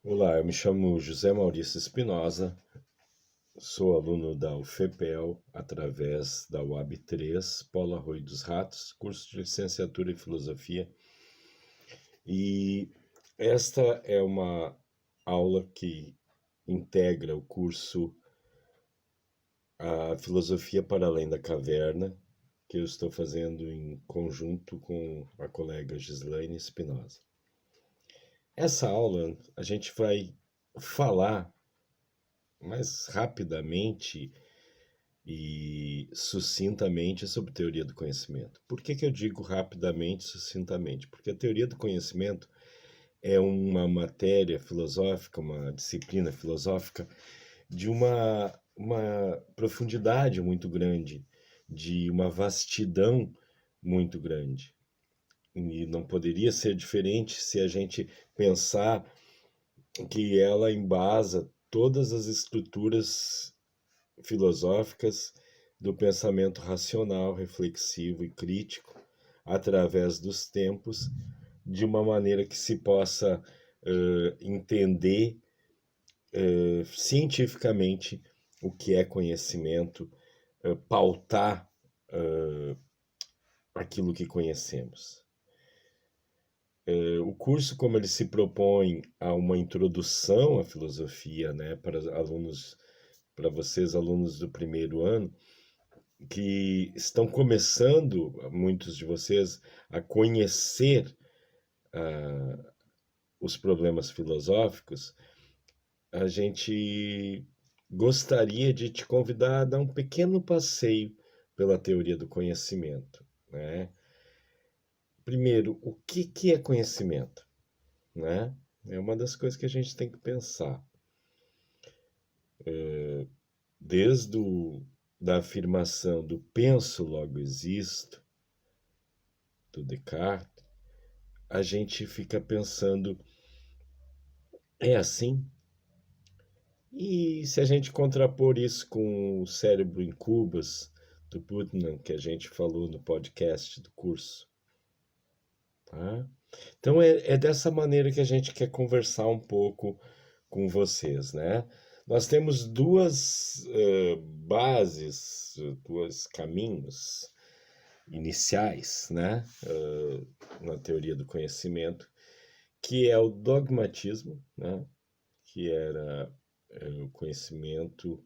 Olá, eu me chamo José Maurício Espinosa, sou aluno da UFPEL através da UAB 3, Polo Arroio dos Ratos, curso de licenciatura em filosofia. E esta é uma aula que integra o curso A Filosofia para Além da Caverna, que eu estou fazendo em conjunto com a colega Gislaine Espinosa. Essa aula a gente vai falar mais rapidamente e sucintamente sobre teoria do conhecimento. Por que eu digo rapidamente, sucintamente? Porque a teoria do conhecimento é uma matéria filosófica, uma disciplina filosófica de uma profundidade muito grande, de uma vastidão muito grande. E não poderia ser diferente se a gente pensar que ela embasa todas as estruturas filosóficas do pensamento racional, reflexivo e crítico através dos tempos, de uma maneira que se possa entender cientificamente o que é conhecimento, pautar aquilo que conhecemos. O curso, como ele se propõe a uma introdução à filosofia, né, para alunos, para vocês alunos do primeiro ano, que estão começando, muitos de vocês, a conhecer os problemas filosóficos, a gente gostaria de te convidar a dar um pequeno passeio pela teoria do conhecimento, né? Primeiro, o que é conhecimento, né? É uma das coisas que a gente tem que pensar. Desde da afirmação do penso, logo existo, do Descartes, a gente fica pensando, é assim? E se a gente contrapor isso com o cérebro em cubas do Putnam, que a gente falou no podcast do curso, tá? Então é dessa maneira que a gente quer conversar um pouco com vocês, né? Nós temos duas bases, dois caminhos iniciais, né? Na teoria do conhecimento, que é o dogmatismo, né? Que era o conhecimento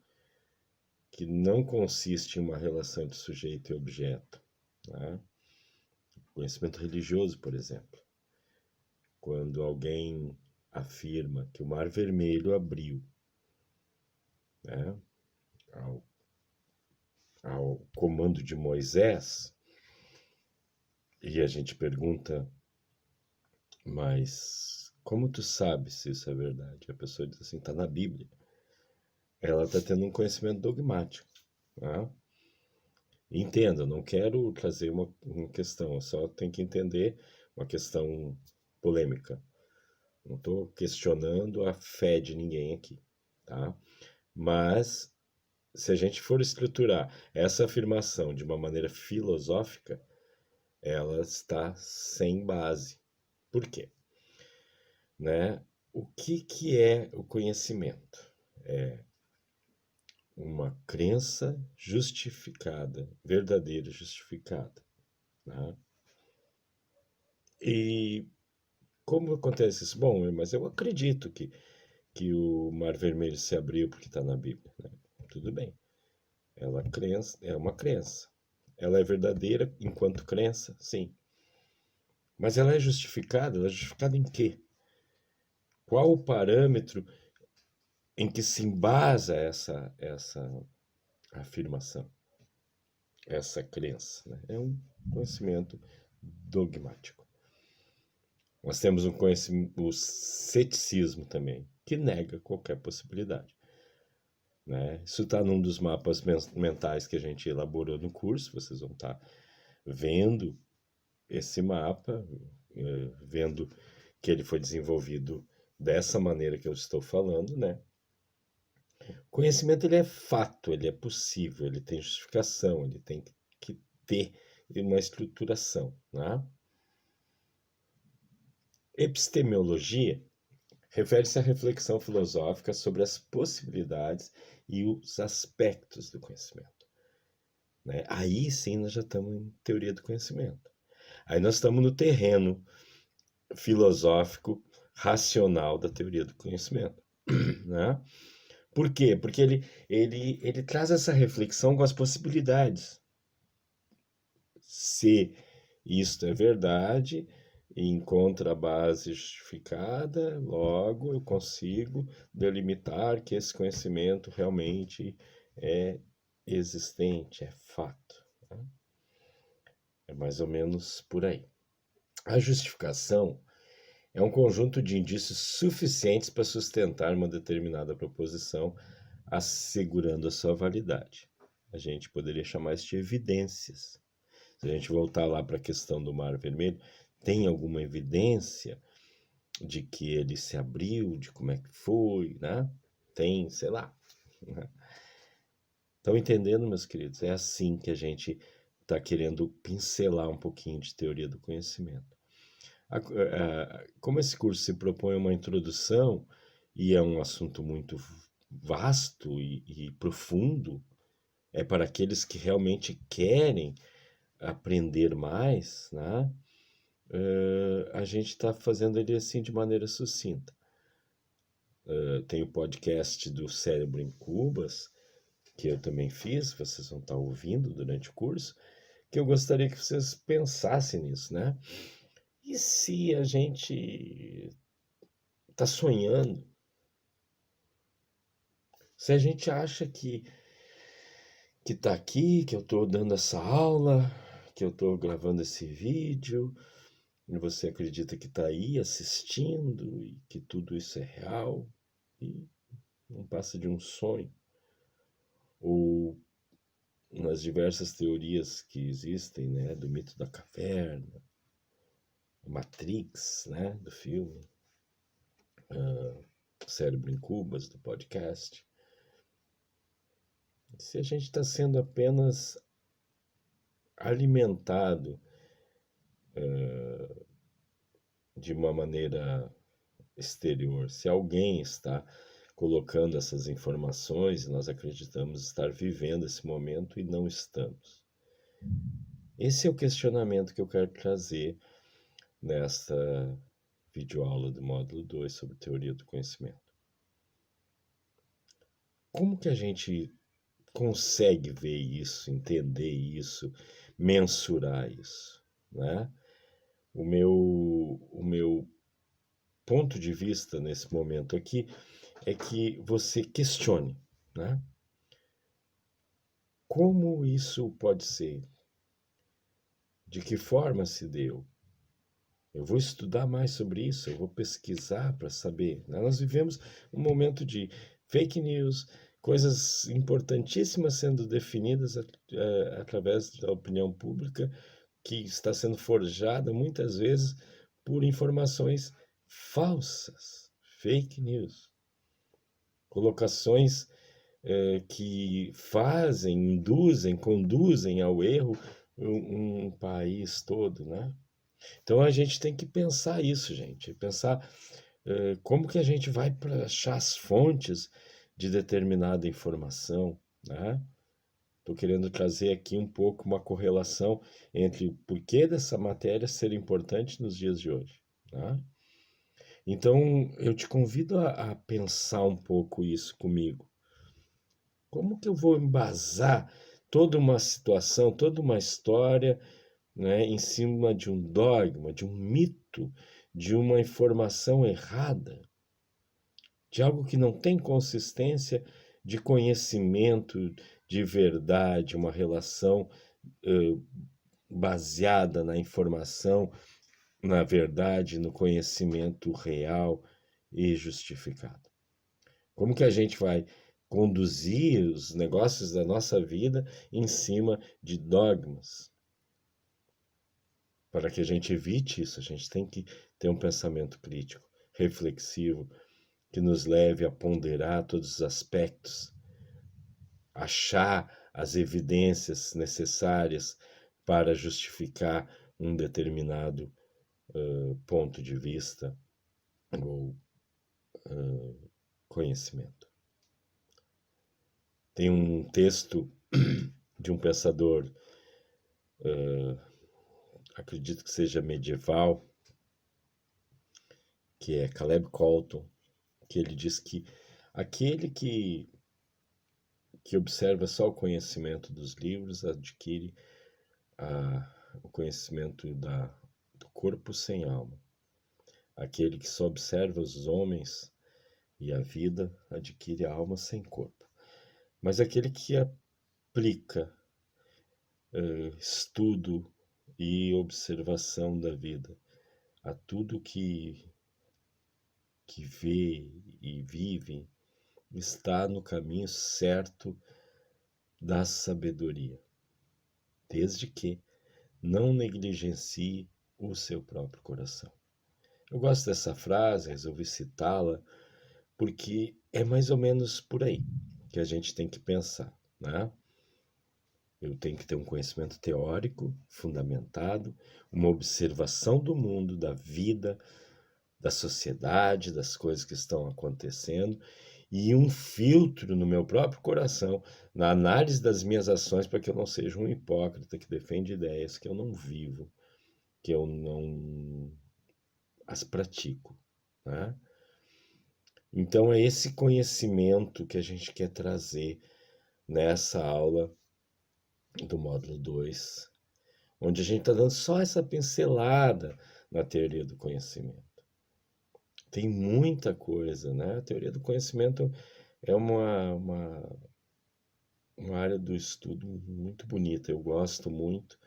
que não consiste em uma relação de sujeito e objeto, né? Conhecimento religioso, por exemplo. Quando alguém afirma que o Mar Vermelho abriu, né, ao, ao comando de Moisés, e a gente pergunta, mas como tu sabe se isso é verdade? A pessoa diz assim, está na Bíblia. Ela está tendo um conhecimento dogmático. Né? Entenda, não quero trazer uma questão, eu só tenho que entender uma questão polêmica. Não estou questionando a fé de ninguém aqui, tá? Mas se a gente for estruturar essa afirmação de uma maneira filosófica, ela está sem base. Por quê? Né? O que é o conhecimento? Uma crença justificada, verdadeira justificada. Né? E como acontece isso? Bom, mas eu acredito que o Mar Vermelho se abriu porque está na Bíblia. Né? Tudo bem. É uma crença. Ela é verdadeira enquanto crença? Sim. Mas ela é justificada? Ela é justificada em quê? Qual o parâmetro em que se embasa essa afirmação, essa crença? Né? É um conhecimento dogmático. Nós temos o ceticismo também, que nega qualquer possibilidade. Né? Isso está num dos mapas mentais que a gente elaborou no curso, vocês vão estar vendo esse mapa, vendo que ele foi desenvolvido dessa maneira que eu estou falando, né? Conhecimento ele é fato, ele é possível, ele tem justificação, ele tem que ter uma estruturação, né? Epistemologia refere-se à reflexão filosófica sobre as possibilidades e os aspectos do conhecimento, né? Aí sim nós já estamos em teoria do conhecimento. Aí nós estamos no terreno filosófico racional da teoria do conhecimento, né? Por quê? Porque ele traz essa reflexão com as possibilidades. Se isto é verdade e encontra a base justificada, logo eu consigo delimitar que esse conhecimento realmente é existente, é fato, né? É mais ou menos por aí. A justificação é um conjunto de indícios suficientes para sustentar uma determinada proposição, assegurando a sua validade. A gente poderia chamar isso de evidências. Se a gente voltar lá para a questão do Mar Vermelho, tem alguma evidência de que ele se abriu, de como é que foi, né? Tem, sei lá. Estão entendendo, meus queridos? É assim que a gente está querendo pincelar um pouquinho de teoria do conhecimento. Como esse curso se propõe uma introdução e é um assunto muito vasto e profundo, é para aqueles que realmente querem aprender mais, né? A gente está fazendo ele assim de maneira sucinta. Tem o podcast do Cérebro em Cubas, que eu também fiz, vocês vão estar ouvindo durante o curso, que eu gostaria que vocês pensassem nisso, né? E se a gente está sonhando? Se a gente acha que está aqui, que eu estou dando essa aula, que eu estou gravando esse vídeo, e você acredita que está aí assistindo e que tudo isso é real e não passa de um sonho, ou nas diversas teorias que existem, né, do mito da caverna, Matrix, né, do filme, Cérebro em Cubas, do podcast. Se a gente está sendo apenas alimentado de uma maneira exterior, se alguém está colocando essas informações e nós acreditamos estar vivendo esse momento e não estamos. Esse é o questionamento que eu quero trazer nesta videoaula do módulo 2 sobre teoria do conhecimento. Como que a gente consegue ver isso, entender isso, mensurar isso, né? O meu ponto de vista nesse momento aqui é que você questione, né? Como isso pode ser? De que forma se deu? Eu vou estudar mais sobre isso, eu vou pesquisar para saber, né? Nós vivemos um momento de fake news, coisas importantíssimas sendo definidas através da opinião pública, que está sendo forjada muitas vezes por informações falsas, fake news. Colocações que fazem, induzem, conduzem ao erro um país todo, né? Então a gente tem que pensar isso, gente. Pensar como que a gente vai para achar as fontes de determinada informação, né? Estou querendo trazer aqui um pouco uma correlação entre o porquê dessa matéria ser importante nos dias de hoje, né? Então eu te convido a pensar um pouco isso comigo. Como que eu vou embasar toda uma situação, toda uma história, né, em cima de um dogma, de um mito, de uma informação errada, de algo que não tem consistência de conhecimento, de verdade, uma relação baseada na informação, na verdade, no conhecimento real e justificado. Como que a gente vai conduzir os negócios da nossa vida em cima de dogmas? Para que a gente evite isso, a gente tem que ter um pensamento crítico, reflexivo, que nos leve a ponderar todos os aspectos, achar as evidências necessárias para justificar um determinado ponto de vista ou conhecimento. Tem um texto de um pensador, acredito que seja medieval, que é Caleb Colton, que ele diz que aquele que observa só o conhecimento dos livros adquire o conhecimento do corpo sem alma. Aquele que só observa os homens e a vida adquire a alma sem corpo. Mas aquele que aplica estudo e observação da vida a tudo que vê e vive, está no caminho certo da sabedoria, desde que não negligencie o seu próprio coração. Eu gosto dessa frase, resolvi citá-la, porque é mais ou menos por aí que a gente tem que pensar, né? Eu tenho que ter um conhecimento teórico, fundamentado, uma observação do mundo, da vida, da sociedade, das coisas que estão acontecendo, e um filtro no meu próprio coração, na análise das minhas ações, para que eu não seja um hipócrita que defende ideias que eu não vivo, que eu não as pratico, né? Então é esse conhecimento que a gente quer trazer nessa aula do módulo 2, onde a gente está dando só essa pincelada na teoria do conhecimento. Tem muita coisa, né? A teoria do conhecimento é uma área do estudo muito bonita, eu gosto muito,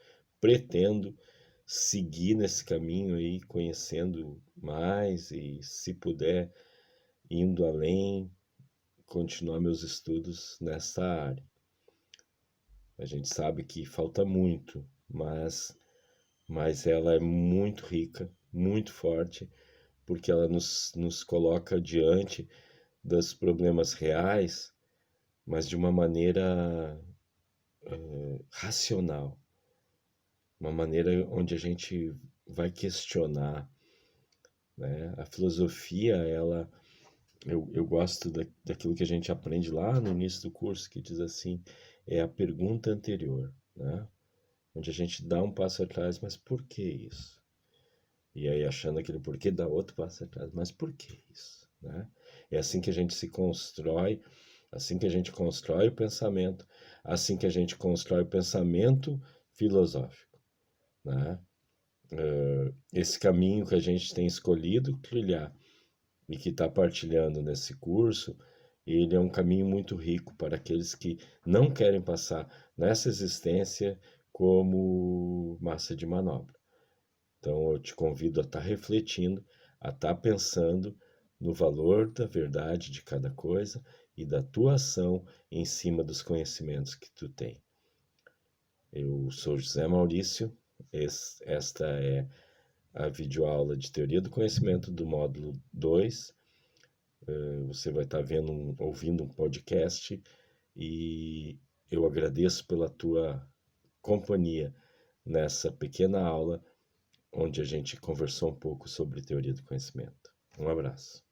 pretendo seguir nesse caminho aí, conhecendo mais e, se puder, indo além, continuar meus estudos nessa área. A gente sabe que falta muito, mas ela é muito rica, muito forte, porque ela nos coloca diante dos problemas reais, mas de uma maneira racional, uma maneira onde a gente vai questionar, né? A filosofia, eu gosto daquilo que a gente aprende lá no início do curso, que diz assim, é a pergunta anterior, né? Onde a gente dá um passo atrás, mas por que isso? E aí, achando aquele porquê, dá outro passo atrás, mas por que isso? Né? É assim que a gente se constrói, assim que a gente constrói o pensamento, assim que a gente constrói o pensamento filosófico, né? Esse caminho que a gente tem escolhido trilhar e que está partilhando nesse curso, ele é um caminho muito rico para aqueles que não querem passar nessa existência como massa de manobra. Então eu te convido a estar refletindo, a estar pensando no valor da verdade de cada coisa e da tua ação em cima dos conhecimentos que tu tem. Eu sou José Maurício, esta é a videoaula de Teoria do Conhecimento do módulo 2. Você vai estar ouvindo um podcast e eu agradeço pela tua companhia nessa pequena aula onde a gente conversou um pouco sobre teoria do conhecimento. Um abraço.